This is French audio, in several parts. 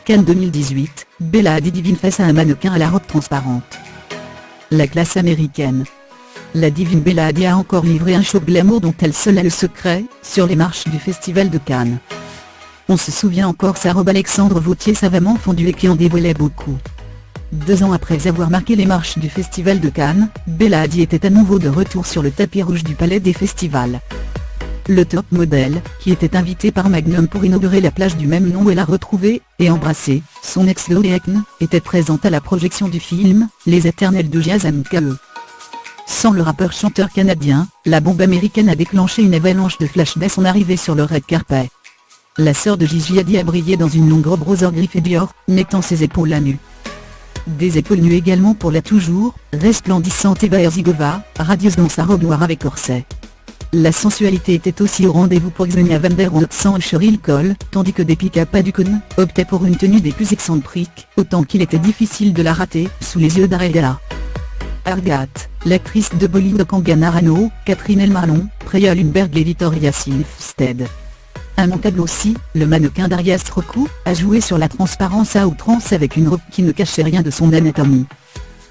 Cannes 2018, Bella Hadid divine face à un mannequin à la robe transparente. La classe américaine. La divine Bella Hadid a encore livré un show glamour dont elle seule a le secret, sur les marches du Festival de Cannes. On se souvient encore sa robe Alexandre Vauthier savamment fondue et qui en dévoilait beaucoup. 2 ans après avoir marqué les marches du Festival de Cannes, Bella Hadid était à nouveau de retour sur le tapis rouge du Palais des Festivals. Le top modèle, qui était invité par Magnum pour inaugurer la plage du même nom et la retrouver, et embrasser, son ex Laurie Ekne, était présente à la projection du film, Les Éternels de Jason K.E. Sans le rappeur-chanteur canadien, la bombe américaine a déclenché une avalanche de flash dès son arrivée sur le red carpet. La sœur de Gigi Hadid a brillé dans une longue robe rose griffée Dior, mettant ses épaules à nu. Des épaules nues également pour la toujours resplendissante Eva Herzigova, radieuse dans sa robe noire avec corset. La sensualité était aussi au rendez-vous pour Xenia van der Woodsen et Cheryl Cole, tandis que Deepika Padukone optait pour une tenue des plus excentriques, autant qu'il était difficile de la rater, sous les yeux d'Ariela Argat, l'actrice de Bollywood Kangana Rano, Catherine Elmalon, Preya Lundberg et Victoria Silvstedt. Immanquable aussi, le mannequin Darius Roku a joué sur la transparence à outrance avec une robe qui ne cachait rien de son anatomie.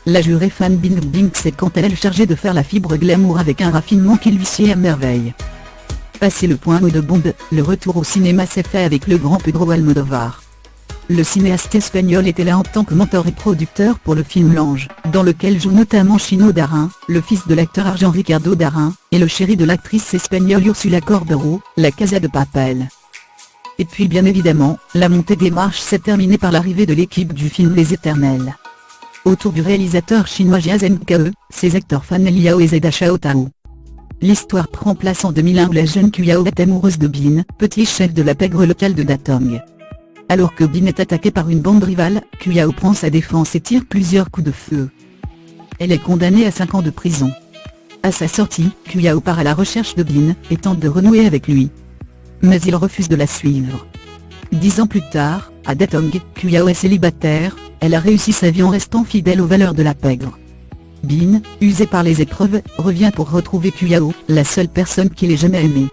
La jurée Fan Bingbing s'est quant à elle chargée de faire la fibre glamour avec un raffinement qui lui sied à merveille. Passé le point haut de bombe, le retour au cinéma s'est fait avec le grand Pedro Almodóvar. Le cinéaste espagnol était là en tant que mentor et producteur pour le film L'Ange, dans lequel joue notamment Chino Darin, le fils de l'acteur argent Ricardo Darin, et le chéri de l'actrice espagnole Ursula Corberó, La Casa de Papel. Et puis bien évidemment, la montée des marches s'est terminée par l'arrivée de l'équipe du film Les Éternels. Autour du réalisateur chinois Jason K.E., ses acteurs Fan Liao et Zeda Xiao Tao. L'histoire prend place en 2001 où la jeune Kuyao est amoureuse de Bin, petit chef de la pègre locale de Datong. Alors que Bin est attaqué par une bande rivale, Kuyao prend sa défense et tire plusieurs coups de feu. Elle est condamnée à 5 ans de prison. À sa sortie, Kuyao part à la recherche de Bin, et tente de renouer avec lui. Mais il refuse de la suivre. 10 ans plus tard, à Datong, Kuyao est célibataire, elle a réussi sa vie en restant fidèle aux valeurs de la pègre. Bin, usé par les épreuves, revient pour retrouver Kuyao, la seule personne qu'il ait jamais aimée.